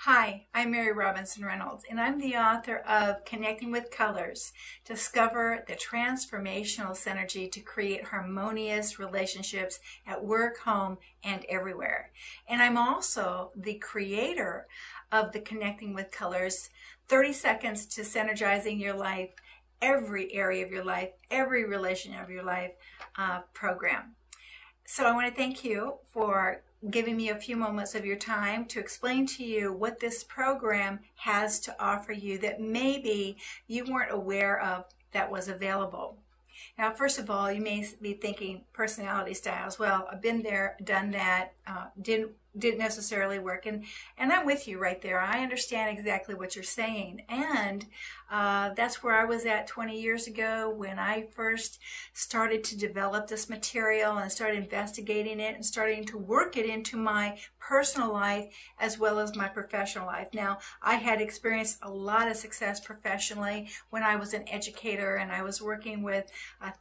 Hi, I'm Mary Robinson Reynolds, and I'm the author of Connecting with Colors. Discover the transformational synergy to create harmonious relationships at work, home, and everywhere. And I'm also the creator of the Connecting with Colors 30 Seconds to Synergizing Your Life, every area of your life, every relation of your life program. So I want to thank you for giving me a few moments of your time to explain to you what this program has to offer you that maybe you weren't aware of that was available. Now, first of all, you may be thinking personality styles. Well, I've been there, done that, didn't necessarily work, and I'm with you right there. I understand exactly what you're saying, and that's where I was at 20 years ago when I first started to develop this material and started investigating it and starting to work it into my personal life as well as my professional life. Now, I had experienced a lot of success professionally when I was an educator and I was working with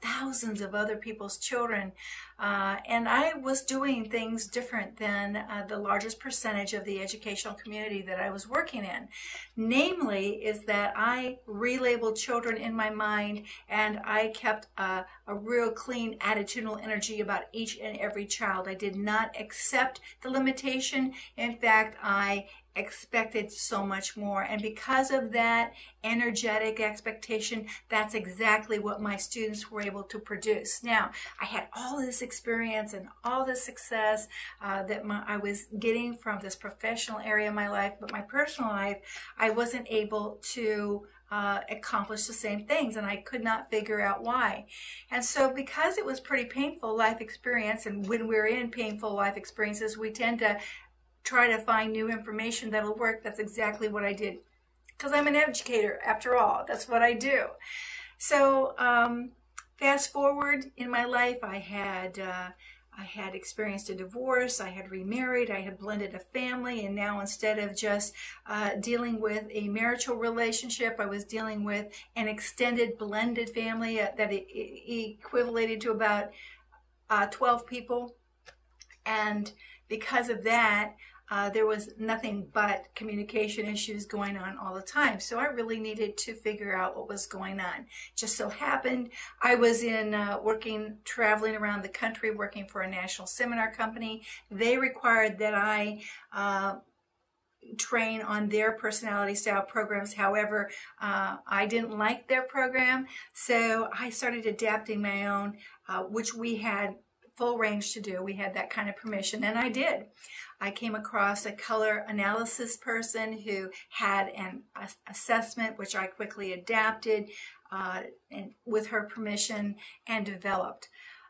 thousands of other people's children, and I was doing things different than the largest percentage of the educational community that I was working in. Namely is that I relabeled children in my mind, and I kept a real clean attitudinal energy about each and every child. I did not accept the limitation. In fact, I expected so much more, and because of that energetic expectation, that's exactly what my students were able to produce. Now, I had all this experience and all this success that I was getting from this professional area of my life, but my personal life, I wasn't able to accomplish the same things, and I could not figure out why. And so because it was pretty painful life experience, and when we're in painful life experiences, we tend to try to find new information that'll work. That's exactly what I did, because I'm an educator after all. That's what I do. So fast forward in my life, I had experienced a divorce, I had remarried, I had blended a family, and now instead of just dealing with a marital relationship, I was dealing with an extended blended family that equivalated to about 12 people. And because of that, there was nothing but communication issues going on all the time. So I really needed to figure out what was going on. Just so happened, I was traveling around the country working for a national seminar company. They required that I train on their personality style programs. However, I didn't like their program, so I started adapting my own, which we had full range to do. We had that kind of permission, and I did. I came across a color analysis person who had an assessment, which I quickly adapted and with her permission and developed.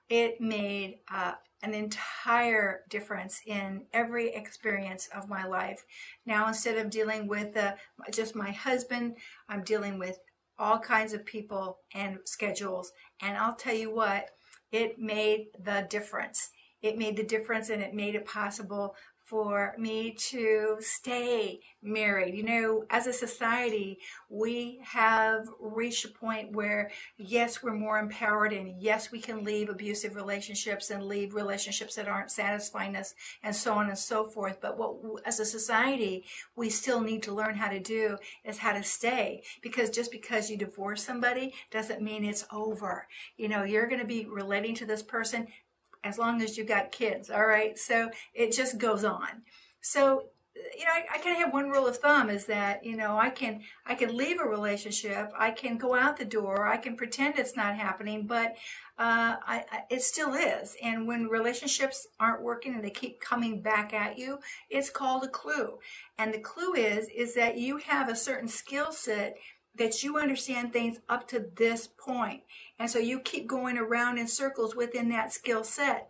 It made an entire difference in every experience of my life. Now, instead of dealing with just my husband, I'm dealing with all kinds of people and schedules, and I'll tell you what, it made the difference. It made the difference, and it made it possible for me to stay married. You know, as a society, we have reached a point where, yes, we're more empowered, and yes, we can leave abusive relationships and leave relationships that aren't satisfying us, and so on and so forth. But what, as a society, we still need to learn how to do is how to stay, because just because you divorce somebody doesn't mean it's over. You know, you're going to be relating to this person as long as you got kids, all right? So it just goes on. So, you know, I kind of have one rule of thumb is that, you know, I can leave a relationship, I can go out the door, I can pretend it's not happening, but it still is. And when relationships aren't working and they keep coming back at you, it's called a clue. And the clue is that you have a certain skill set that you understand things up to this point. And so you keep going around in circles within that skill set.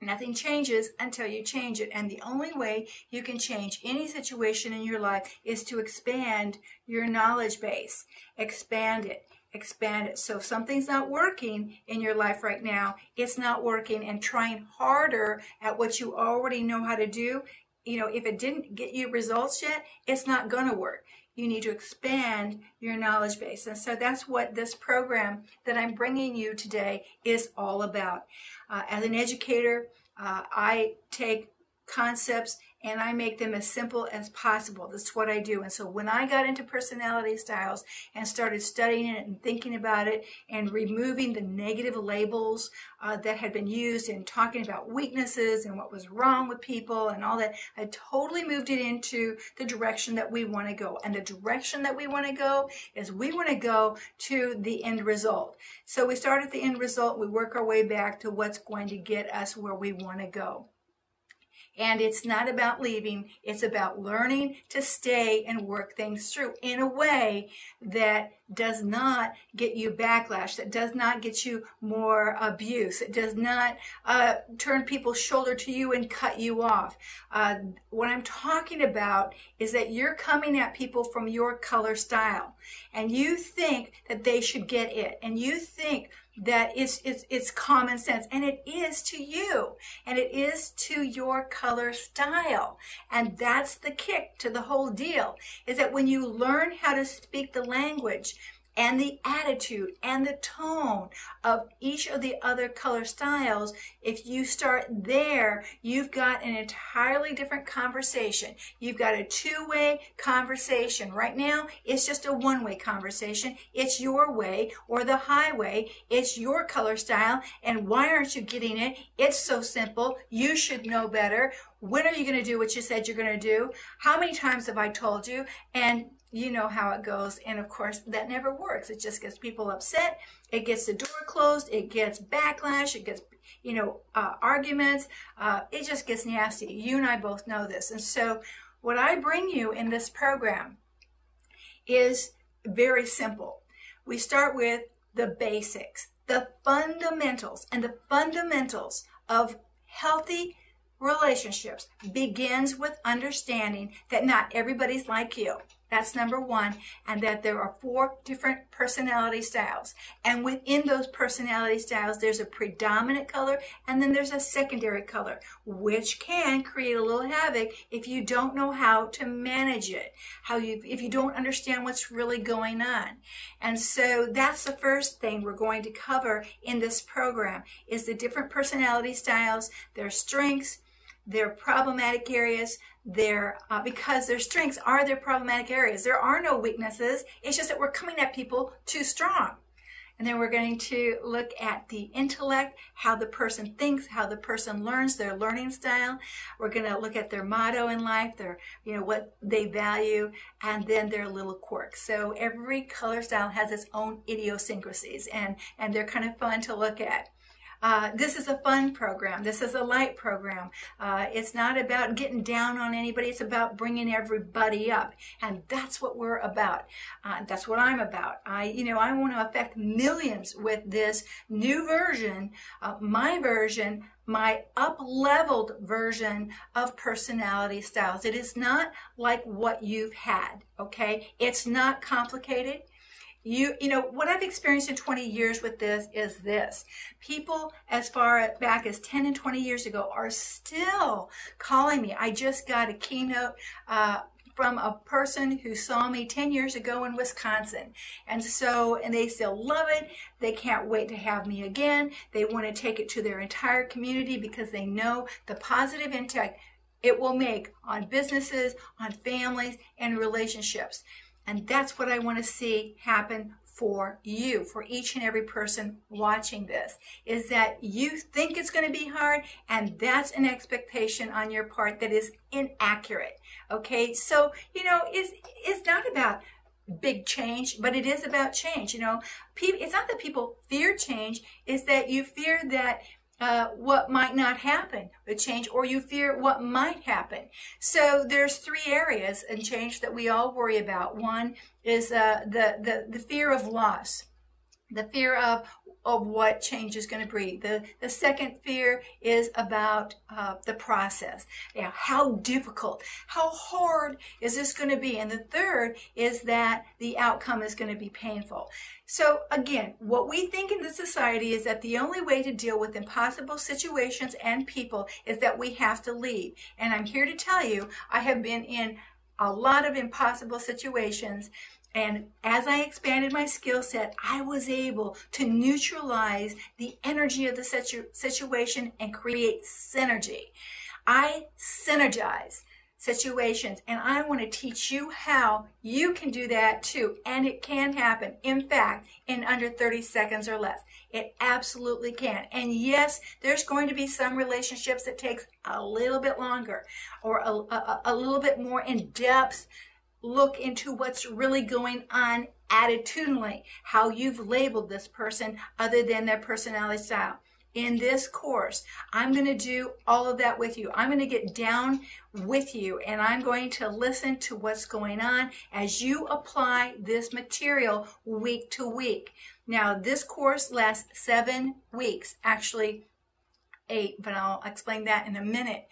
Nothing changes until you change it. And the only way you can change any situation in your life is to expand your knowledge base. Expand it. Expand it. So if something's not working in your life right now, it's not working, and trying harder at what you already know how to do, you know, if it didn't get you results yet, it's not going to work. You need to expand your knowledge base. And so that's what this program that I'm bringing you today is all about. As an educator, I take concepts and I make them as simple as possible. That's what I do. And so when I got into personality styles and started studying it and thinking about it and removing the negative labels that had been used in talking about weaknesses and what was wrong with people and all that, I totally moved it into the direction that we want to go. And the direction that we want to go is we want to go to the end result. So we start at the end result, we work our way back to what's going to get us where we want to go. And it's not about leaving, it's about learning to stay and work things through in a way that does not get you backlash, that does not get you more abuse, it does not turn people's shoulder to you and cut you off. What I'm talking about is that you're coming at people from your color style, and you think that they should get it, and you think that it's common sense, and it is to you, and it is to your color style. And that's the kick to the whole deal, is that when you learn how to speak the language and the attitude and the tone of each of the other color styles, if you start there, you've got an entirely different conversation. You've got a two-way conversation. Right now, it's just a one-way conversation. It's your way or the highway. It's your color style, and why aren't you getting it? It's so simple. You should know better. When are you going to do what you said you're going to do? How many times have I told you? And you know how it goes. And of course, that never works. It just gets people upset. It gets the door closed. It gets backlash. It gets, arguments. It just gets nasty. You and I both know this. And so what I bring you in this program is very simple. We start with the basics, the fundamentals, and the fundamentals of healthy relationships begins with understanding that not everybody's like you. That's number one, and that there are 4 different personality styles. And within those personality styles, there's a predominant color, and then there's a secondary color, which can create a little havoc if you don't know how to manage it, if you don't understand what's really going on. And so that's the first thing we're going to cover in this program, is the different personality styles, their strengths, their problematic areas, because their strengths are their problematic areas. There are no weaknesses. It's just that we're coming at people too strong. And then we're going to look at the intellect, how the person thinks, how the person learns, their learning style. We're going to look at their motto in life, their, what they value, and then their little quirks. So every color style has its own idiosyncrasies, and they're kind of fun to look at. This is a fun program. This is a light program. It's not about getting down on anybody. It's about bringing everybody up. And that's what we're about. That's what I'm about. I want to affect millions with this new version, my version, my up-leveled version of personality styles. It is not like what you've had, okay? It's not complicated. What I've experienced in 20 years with this is this. People as far back as 10 and 20 years ago are still calling me. I just got a keynote from a person who saw me 10 years ago in Wisconsin. And they still love it. They can't wait to have me again. They want to take it to their entire community because they know the positive impact it will make on businesses, on families, and relationships. And that's what I want to see happen for you, for each and every person watching this, is that you think it's going to be hard, and that's an expectation on your part that is inaccurate. Okay, so, it's not about big change, but it is about change. It's not that people fear change, it's that you fear that what might not happen with change, or you fear what might happen. So there's 3 areas in change that we all worry about. One is the fear of loss, the fear of what change is going to bring. The second fear is about the process. How difficult, how hard is this going to be? And the third is that the outcome is going to be painful. So again, what we think in this society is that the only way to deal with impossible situations and people is that we have to leave. And I'm here to tell you, I have been in a lot of impossible situations. And as I expanded my skill set, I was able to neutralize the energy of the situation and create synergy. I synergize. situations, and I want to teach you how you can do that too, and it can happen. In fact, in under 30 seconds or less. It absolutely can. And yes, there's going to be some relationships that takes a little bit longer, or a little bit more in-depth look into what's really going on attitudinally, how you've labeled this person other than their personality style. In this course, I'm going to do all of that with you. I'm going to get down with you, and I'm going to listen to what's going on as you apply this material week to week. Now, this course lasts 7 weeks, actually 8, but I'll explain that in a minute.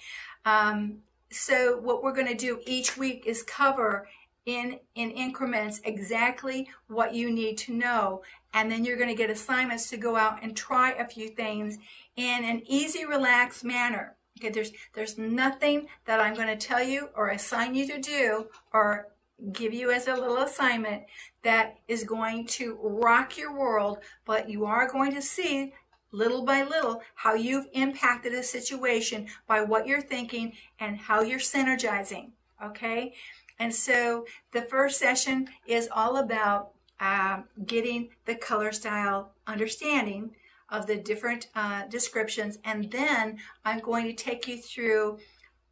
So what we're going to do each week is cover in increments exactly what you need to know, and then you're going to get assignments to go out and try a few things in an easy, relaxed manner. Okay, there's nothing that I'm going to tell you or assign you to do or give you as a little assignment that is going to rock your world, but you are going to see little by little how you've impacted a situation by what you're thinking and how you're synergizing. Okay? And so the first session is all about getting the color style understanding of the different descriptions, and then I'm going to take you through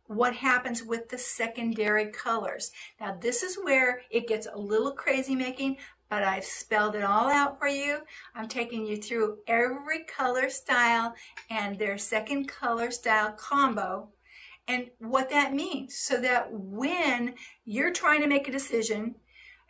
what happens with the secondary colors. Now this is where it gets a little crazy making, but I've spelled it all out for you. I'm taking you through every color style and their second color style combo, and what that means, so that when you're trying to make a decision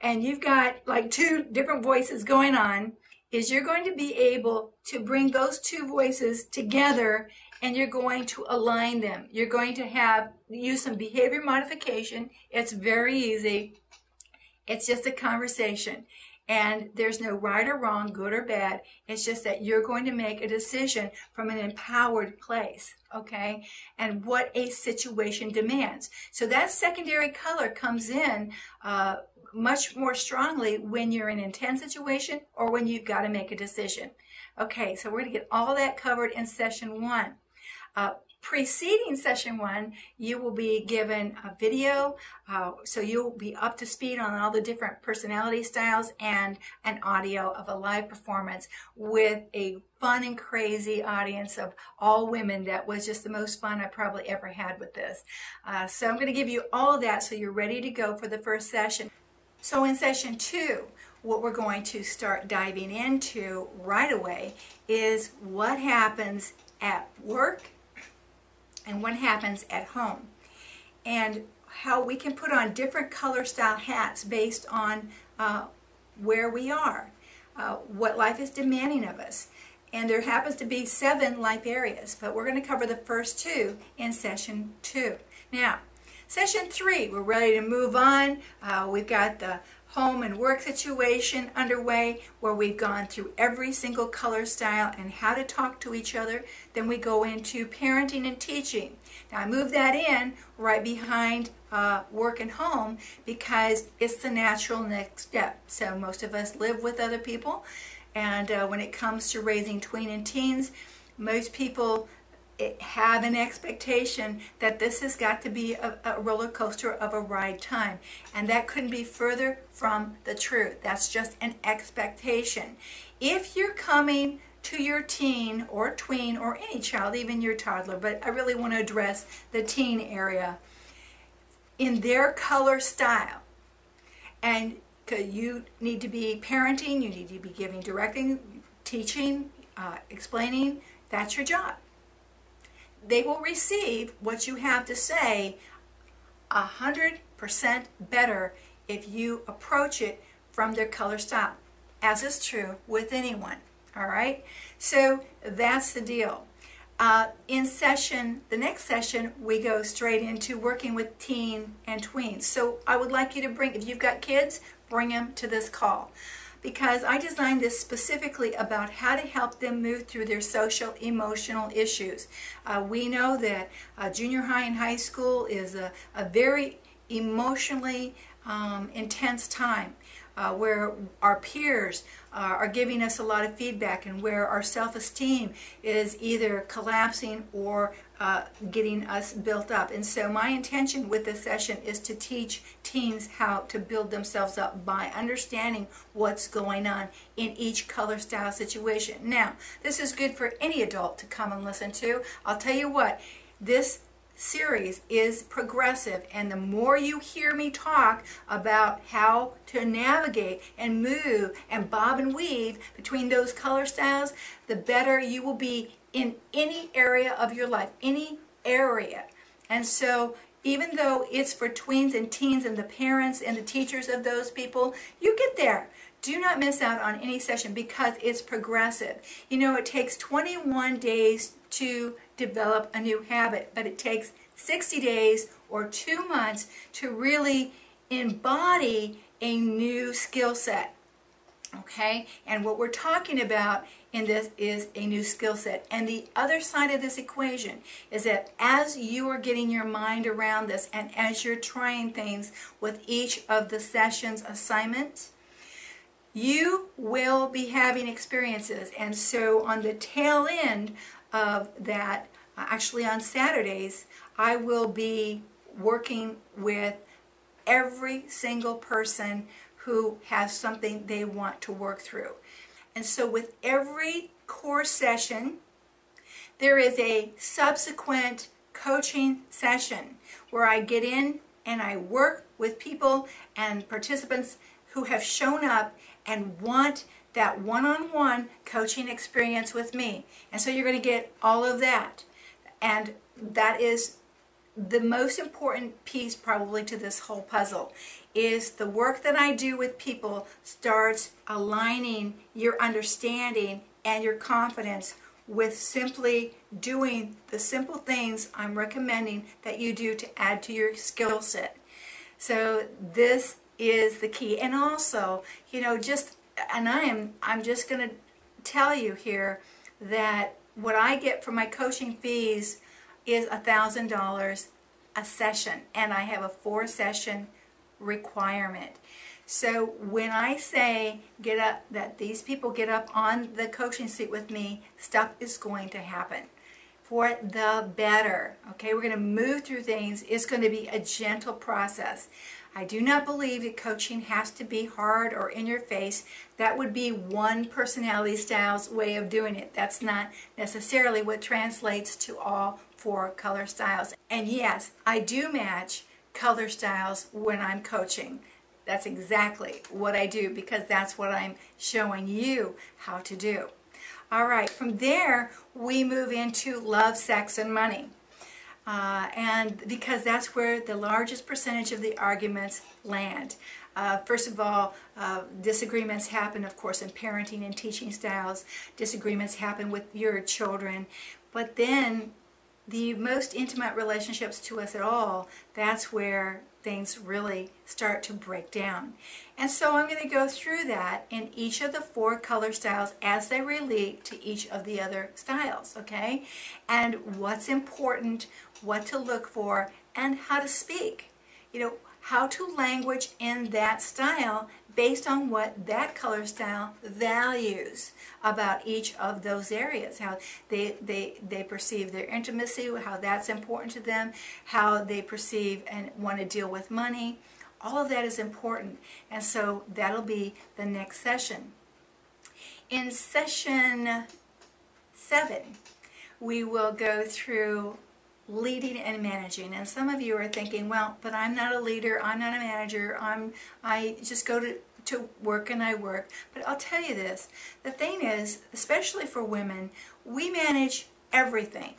and you've got like 2 different voices going on, is you're going to be able to bring those 2 voices together, and you're going to align them. You're going to use some behavior modification. It's very easy. It's just a conversation. And there's no right or wrong, good or bad. It's just that you're going to make a decision from an empowered place, okay? And what a situation demands. So that secondary color comes in much more strongly when you're in an intense situation or when you've got to make a decision. Okay, so we're going to get all that covered in session 1. Preceding session 1, you will be given a video, so you'll be up to speed on all the different personality styles, and an audio of a live performance with a fun and crazy audience of all women. That was just the most fun I probably ever had with this. So I'm going to give you all of that so you're ready to go for the first session. So in session 2, what we're going to start diving into right away is what happens at work and what happens at home, and how we can put on different color style hats based on where we are, what life is demanding of us. And there happens to be 7 life areas, but we're going to cover the first 2 in session 2. Now, session 3, we're ready to move on. We've got the home and work situation underway, where we've gone through every single color style and how to talk to each other. Then we go into parenting and teaching. Now I move that in right behind work and home because it's the natural next step. So most of us live with other people, and when it comes to raising tween and teens, most people have an expectation that this has got to be a roller coaster of a ride time, and that couldn't be further from the truth. That's just an expectation. If you're coming to your teen or tween or any child, even your toddler, but I really want to address the teen area, in their color style, and you need to be parenting, you need to be giving, directing, teaching, explaining. That's your job. They will receive what you have to say 100% better if you approach it from their color style, as is true with anyone. All right, so that's the deal. In the next session, we go straight into working with teen and tweens. So I would like you to bring, if you've got kids, bring them to this call, because I designed this specifically about how to help them move through their social emotional issues. We know that junior high and high school is a very emotionally intense time, where our peers are giving us a lot of feedback, and where our self-esteem is either collapsing or getting us built up. And so my intention with this session is to teach teens how to build themselves up by understanding what's going on in each color style situation. Now, this is good for any adult to come and listen to. I'll tell you what, this series is progressive, and the more you hear me talk about how to navigate and move and bob and weave between those color styles, the better you will be in any area of your life, any area. And so even though it's for tweens and teens and the parents and the teachers of those people, you get there. Do not miss out on any session because it's progressive. You know, it takes 21 days to develop a new habit, but it takes 60 days or 2 months to really embody a new skill set. Okay? And what we're talking about in this is a new skill set. And the other side of this equation is that as you are getting your mind around this and as you're trying things with each of the sessions assignments, you will be having experiences. And so on the tail end of that, actually on Saturdays, I will be working with every single person who has something they want to work through. And so with every core session, there is a subsequent coaching session where I get in and I work with people and participants who have shown up and want that one-on-one coaching experience with me. And so you're going to get all of that. And that is the most important piece probably to this whole puzzle, is the work that I do with people starts aligning your understanding and your confidence with simply doing the simple things I'm recommending that you do to add to your skill set. So this is the key. And also, you know, I'm just going to tell you here that what I get from my coaching fees is $1,000 a session, and I have a 4-session requirement. So when I say get up, that these people get up on the coaching seat with me, stuff is going to happen for the better. Okay, we're going to move through things. It's going to be a gentle process. I do not believe that coaching has to be hard or in your face. That would be one personality style's way of doing it. That's not necessarily what translates to all 4 color styles. And yes, I do match color styles when I'm coaching. That's exactly what I do because that's what I'm showing you how to do. All right, from there we move into love, sex, and money. And because that's where the largest percentage of the arguments land. First of all, disagreements happen, of course, in parenting and teaching styles. Disagreements happen with your children. But then the most intimate relationships to us at all, that's where things really start to break down. And so I'm going to go through that in each of the 4 color styles as they relate to each of the other styles, okay? And what's important, what to look for, and how to speak. You know, how to language in that style based on what that color style values about each of those areas, how they perceive their intimacy, how that's important to them, how they perceive and want to deal with money. All of that is important, and so that'll be the next session. In session 7, we will go through leading and managing. And some of you are thinking, well, but I'm not a leader, I'm not a manager, I just go to work and I work. But I'll tell you this, the thing is, especially for women, we manage everything.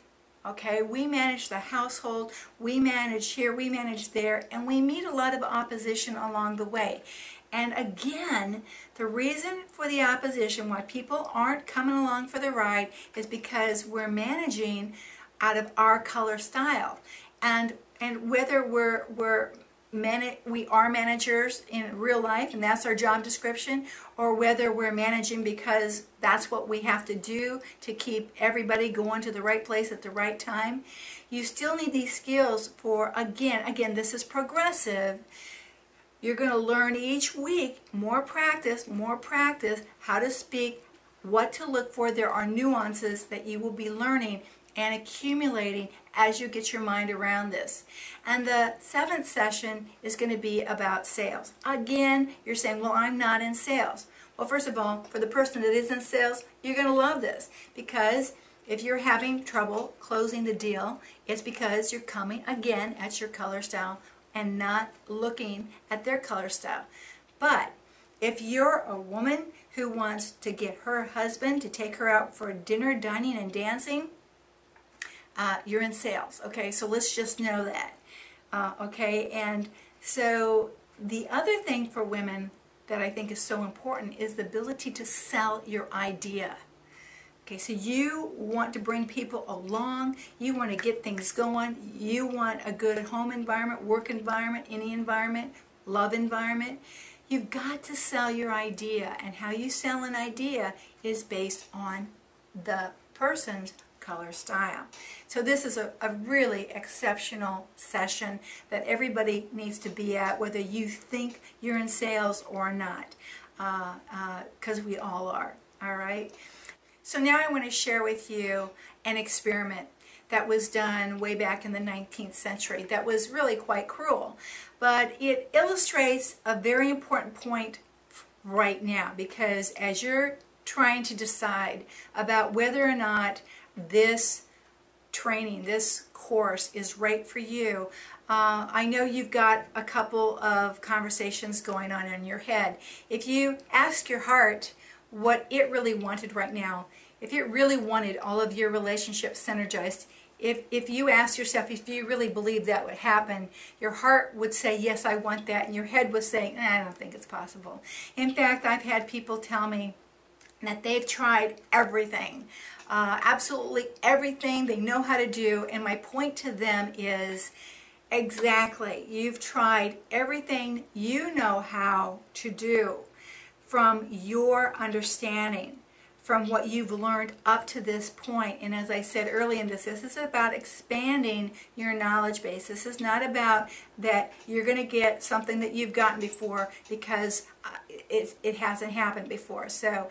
Okay, we manage the household, we manage here, we manage there, and we meet a lot of opposition along the way. And again, the reason for the opposition, why people aren't coming along for the ride, is because we're managing out of our color style. And whether we are managers in real life and that's our job description, or whether we're managing because that's what we have to do to keep everybody going to the right place at the right time, you still need these skills for, again, this is progressive. You're going to learn each week, more practice, how to speak, what to look for. There are nuances that you will be learning and accumulating as you get your mind around this. And the 7th session is going to be about sales. Again, you're saying, well, I'm not in sales. Well, first of all, for the person that is in sales, you're going to love this, because if you're having trouble closing the deal, it's because you're coming again at your color style and not looking at their color style. But if you're a woman who wants to get her husband to take her out for dinner, dining, and dancing, you're in sales. Okay, so let's just know that. Okay, and so the other thing for women that I think is so important is the ability to sell your idea. Okay, so you want to bring people along, you want to get things going, you want a good home environment, work environment, any environment, love environment. You've got to sell your idea, and how you sell an idea is based on the person's color style. So this is a really exceptional session that everybody needs to be at, whether you think you're in sales or not, because we all are, all right? So now I want to share with you an experiment that was done way back in the 19th century that was really quite cruel. But it illustrates a very important point right now, because as you're trying to decide about whether or not this training, this course is right for you, I know you've got a couple of conversations going on in your head. If you ask your heart what it really wanted right now, if it really wanted all of your relationships synergized, if you ask yourself if you really believe that would happen, your heart would say, yes, I want that, and your head was saying, I don't think it's possible. In fact, I've had people tell me that they've tried everything, absolutely everything they know how to do, and my point to them is, exactly, you've tried everything you know how to do from your understanding, from what you've learned up to this point. And as I said earlier in this is about expanding your knowledge base. This is not about that you're going to get something that you've gotten before because it hasn't happened before. So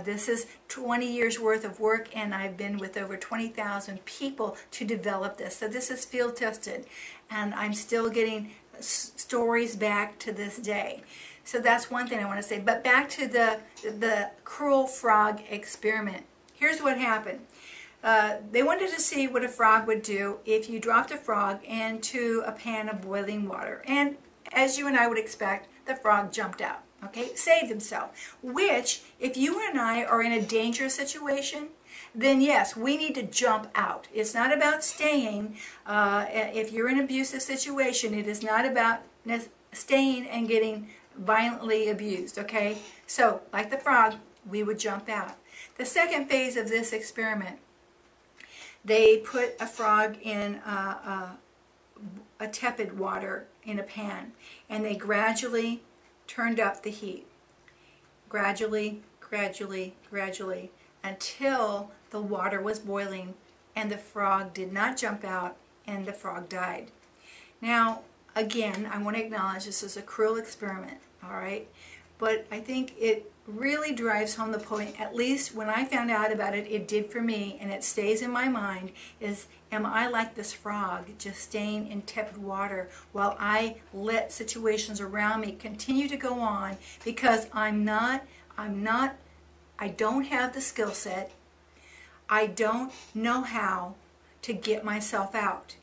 this is 20 years worth of work, and I've been with over 20,000 people to develop this. So this is field tested, and I'm still getting stories back to this day. So that's one thing I want to say. But back to the cruel frog experiment. Here's what happened. They wanted to see what a frog would do if you dropped a frog into a pan of boiling water. And as you and I would expect, the frog jumped out. Okay, saved himself. Which, if you and I are in a dangerous situation, then yes, we need to jump out. It's not about staying. If you're in an abusive situation, it is not about staying and getting violently abused, okay? So, like the frog, we would jump out. The second phase of this experiment, they put a frog in a tepid water in a pan, and they gradually turned up the heat. Gradually, gradually, gradually, until the water was boiling and the frog did not jump out and the frog died. Now, again, I want to acknowledge this is a cruel experiment, all right? But I think it really drives home the point, at least when I found out about it, it did for me, and it stays in my mind, is am I like this frog, just staying in tepid water while I let situations around me continue to go on because I don't have the skill set, I don't know how to get myself out.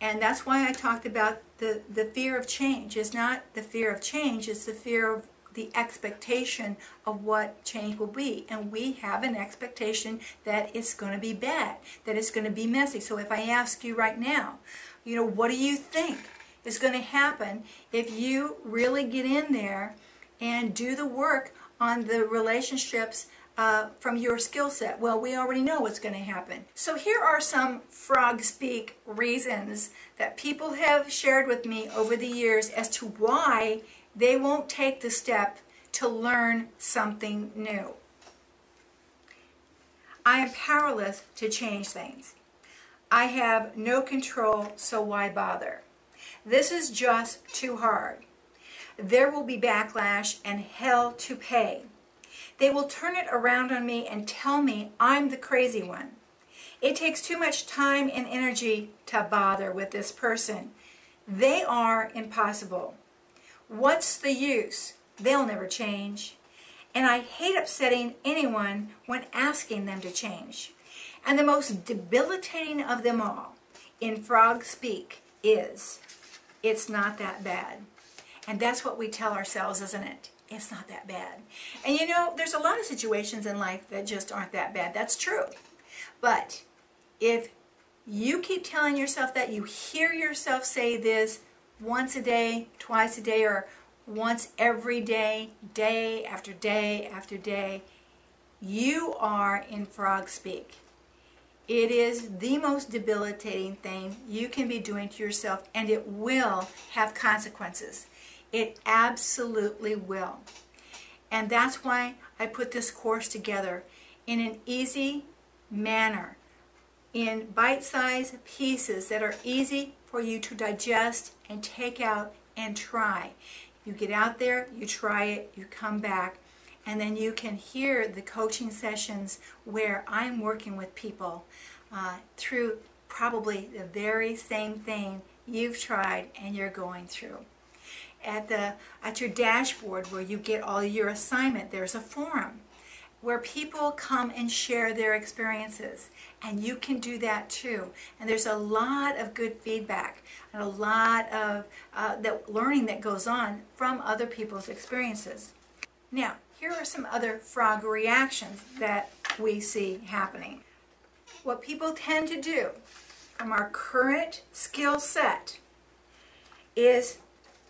And that's why I talked about the fear of change. It's not the fear of change, it's the fear of the expectation of what change will be. And we have an expectation that it's going to be bad, that it's going to be messy. So if I ask you right now, you know, what do you think is going to happen if you really get in there and do the work on the relationships from your skill set? Well, we already know what's going to happen. So here are some frog speak reasons that people have shared with me over the years as to why they won't take the step to learn something new. I am powerless to change things. I have no control, so why bother? This is just too hard. There will be backlash and hell to pay. They will turn it around on me and tell me I'm the crazy one. It takes too much time and energy to bother with this person. They are impossible. What's the use? They'll never change. And I hate upsetting anyone when asking them to change. And the most debilitating of them all, in frog speak, is, it's not that bad. And that's what we tell ourselves, isn't it? It's not that bad. And you know, there's a lot of situations in life that just aren't that bad. That's true. But if you keep telling yourself that, you hear yourself say this once a day, twice a day, or once every day, day after day after day, you are in frog speak. It is the most debilitating thing you can be doing to yourself, and it will have consequences. It absolutely will. And that's why I put this course together in an easy manner, in bite-sized pieces that are easy for you to digest and take out and try. You get out there, you try it, you come back, and then you can hear the coaching sessions where I'm working with people through probably the very same thing you've tried and you're going through. At your dashboard where you get all your assignment, there's a forum where people come and share their experiences, and you can do that too. And there's a lot of good feedback and a lot of learning that goes on from other people's experiences. Now, here are some other frog reactions that we see happening. What people tend to do from our current skill set is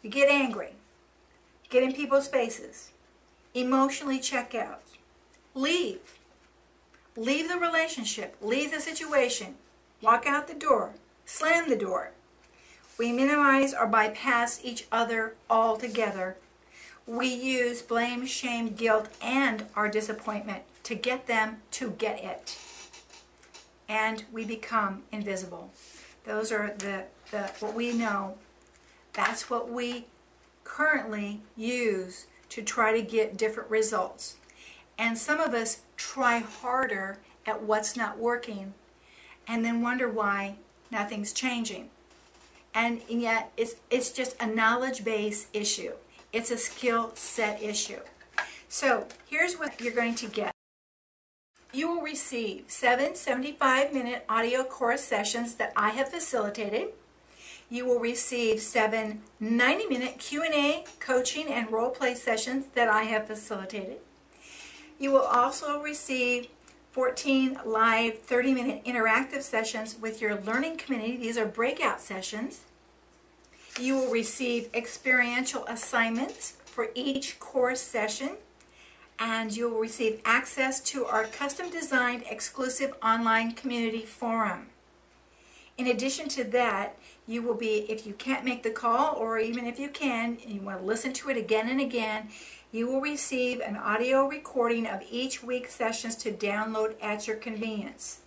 you get angry, get in people's faces, emotionally check out, leave the relationship, leave the situation, walk out the door, slam the door. We minimize or bypass each other altogether. We use blame, shame, guilt, and our disappointment to get them to get it. And we become invisible. Those are what we know. That's what we currently use to try to get different results. And some of us try harder at what's not working and then wonder why nothing's changing. And yet it's just a knowledge-based issue. It's a skill set issue. So here's what you're going to get. You will receive 7 75-minute audio course sessions that I have facilitated. You will receive 7 90-minute Q&A coaching and role-play sessions that I have facilitated. You will also receive 14 live 30-minute interactive sessions with your learning community. These are breakout sessions. You will receive experiential assignments for each course session, and you will receive access to our custom-designed exclusive online community forum. In addition to that, you will be, if you can't make the call, or even if you can, and you want to listen to it again and again, you will receive an audio recording of each week's sessions to download at your convenience.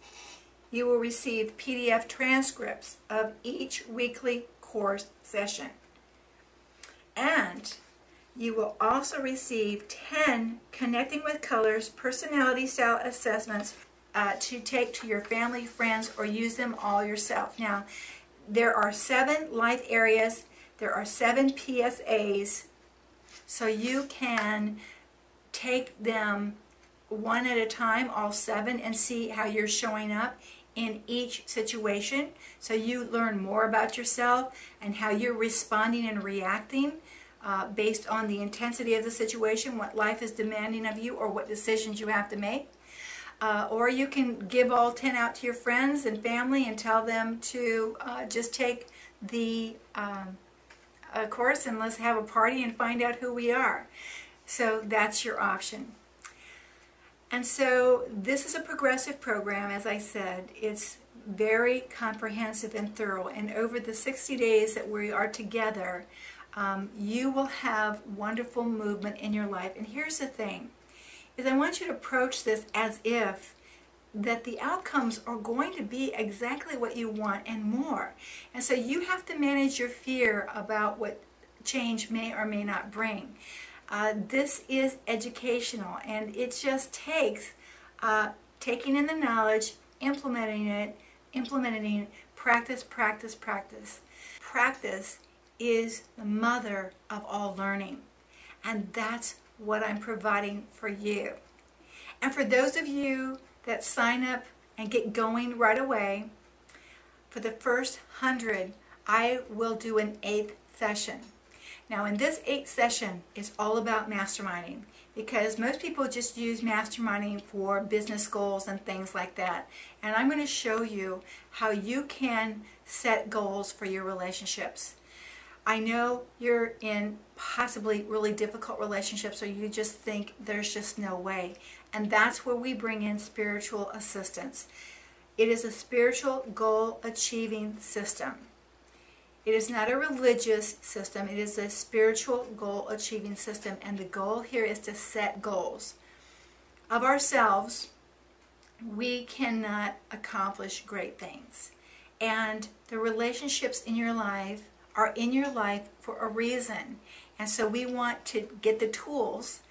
You will receive PDF transcripts of each weekly course session. And you will also receive 10 Connecting with Colors personality style assessments to take to your family, friends, or use them all yourself. Now, there are 7 life areas. There are 7 PSAs. So you can take them one at a time, all 7, and see how you're showing up in each situation. So you learn more about yourself and how you're responding and reacting based on the intensity of the situation, what life is demanding of you, or what decisions you have to make. Or you can give all 10 out to your friends and family and tell them to just take the course and let's have a party and find out who we are. So that's your option. And so this is a progressive program, as I said. It's very comprehensive and thorough. And over the 60 days that we are together, you will have wonderful movement in your life. And here's the thing, is I want you to approach this as if that the outcomes are going to be exactly what you want and more. And so you have to manage your fear about what change may or may not bring. This is educational, and it just takes taking in the knowledge implementing it, practice, practice, practice. Practice is the mother of all learning. And that's what I'm providing for you. And for those of you that sign up and get going right away, for the first 100, I will do an 8th session. Now in this 8th session, it's all about masterminding, because most people just use masterminding for business goals and things like that. And I'm going to show you how you can set goals for your relationships. I know you're in possibly really difficult relationships, or you just think there's just no way. And that's where we bring in spiritual assistance. It is a spiritual goal achieving system. It is not a religious system. It is a spiritual goal achieving system. And the goal here is to set goals. Of ourselves, we cannot accomplish great things. And the relationships in your life are in your life for a reason. And so we want to get the tools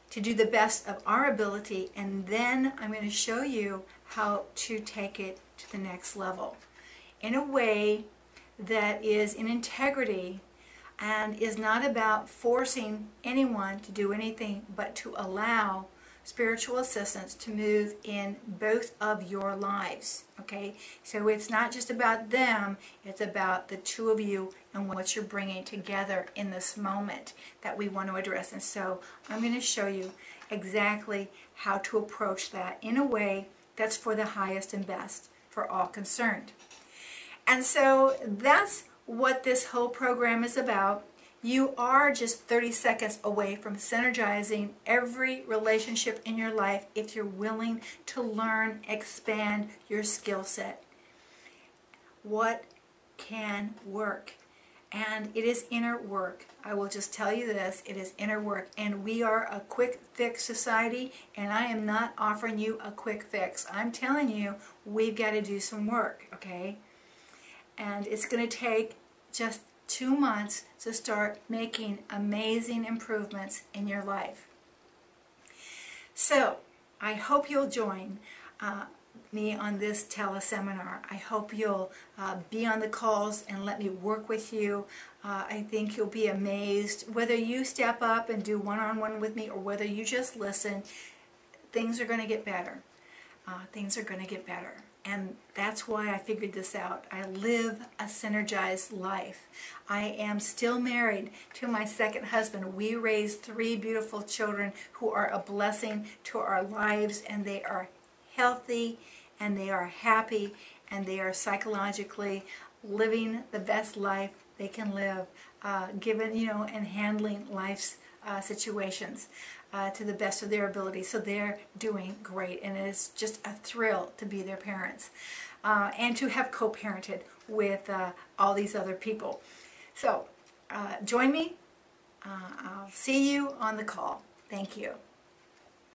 to do the best of our ability, and then I'm going to show you how to take it to the next level in a way that is in integrity and is not about forcing anyone to do anything, but to allow spiritual assistance to move in both of your lives. Okay, so it's not just about them, it's about the two of you and what you're bringing together in this moment that we want to address. And so I'm going to show you exactly how to approach that in a way that's for the highest and best for all concerned. And so that's what this whole program is about. You are just 30 seconds away from synergizing every relationship in your life if you're willing to learn, expand your skill set. What can work? And it is inner work. I will just tell you this, it is inner work. And we are a quick fix society, and I am not offering you a quick fix. I'm telling you, we've got to do some work, okay? And it's going to take just 2 months to start making amazing improvements in your life. So, I hope you'll join me on this teleseminar. I hope you'll be on the calls and let me work with you. I think you'll be amazed. Whether you step up and do one-on-one with me or whether you just listen, things are going to get better. Things are going to get better. And that's why I figured this out. I live a synergized life. I am still married to my second husband. We raised 3 beautiful children who are a blessing to our lives, and they are healthy, and they are happy, and they are psychologically living the best life they can live, given, and handling life's situations to the best of their ability. So they're doing great, and it's just a thrill to be their parents and to have co-parented with all these other people. So join me. I'll see you on the call. Thank you.